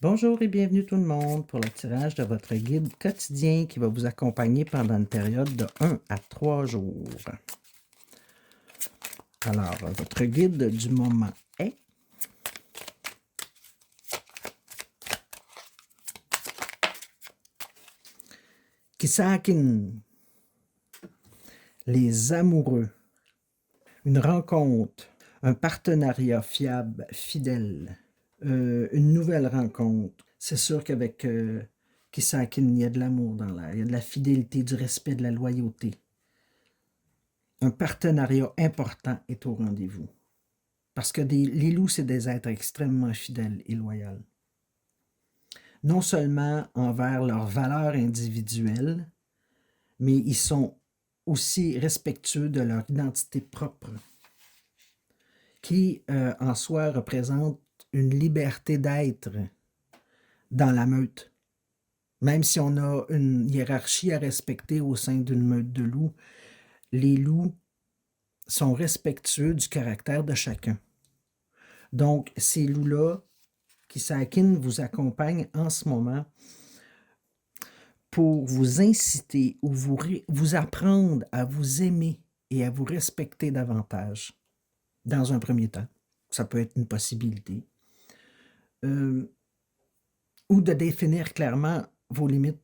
Bonjour et bienvenue tout le monde pour le tirage de votre guide quotidien qui va vous accompagner pendant une période de 1 à 3 jours. Alors, votre guide du moment est Kissakin, les amoureux, une rencontre, un partenariat fiable, fidèle, une nouvelle rencontre. C'est sûr qu'avec Kissakin, il y a de l'amour dans l'air, il y a de la fidélité, du respect, de la loyauté. Un partenariat important est au rendez-vous. Parce que les loups, c'est des êtres extrêmement fidèles et loyaux. Non seulement envers leurs valeurs individuelles, mais ils sont aussi respectueux de leur identité propre, qui en soi représente une liberté d'être dans la meute. Même si on a une hiérarchie à respecter au sein d'une meute de loups, les loups sont respectueux du caractère de chacun. Donc, ces loups-là, Kissakin vous accompagne en ce moment pour vous inciter ou vous apprendre à vous aimer et à vous respecter davantage. Dans un premier temps, ça peut être une possibilité. Ou de définir clairement vos limites.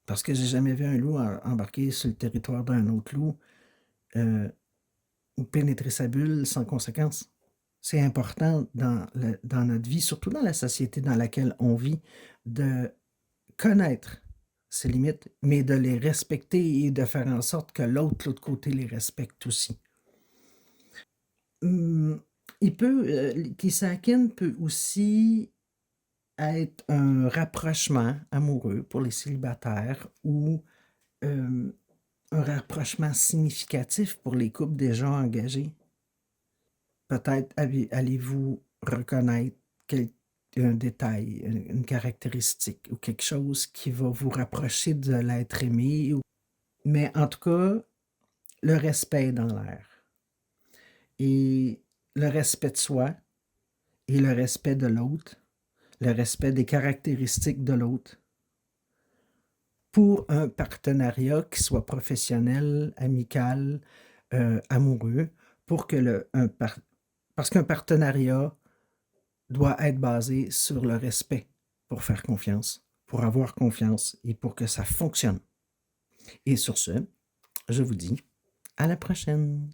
Parce que j'ai jamais vu un loup embarquer sur le territoire d'un autre loup ou pénétrer sa bulle sans conséquence. C'est important dans notre vie, surtout dans la société dans laquelle on vit, de connaître ses limites, mais de les respecter et de faire en sorte que l'autre côté les respecte aussi. Kissakin peut aussi être un rapprochement amoureux pour les célibataires ou un rapprochement significatif pour les couples déjà engagés. Peut-être allez-vous reconnaître un détail, une caractéristique ou quelque chose qui va vous rapprocher de l'être aimé. Mais en tout cas, le respect est dans l'air. Et le respect de soi et le respect de l'autre, le respect des caractéristiques de l'autre, pour un partenariat qui soit professionnel, amical, amoureux, parce qu'un partenariat doit être basé sur le respect pour faire confiance, pour avoir confiance et pour que ça fonctionne. Et sur ce, je vous dis à la prochaine.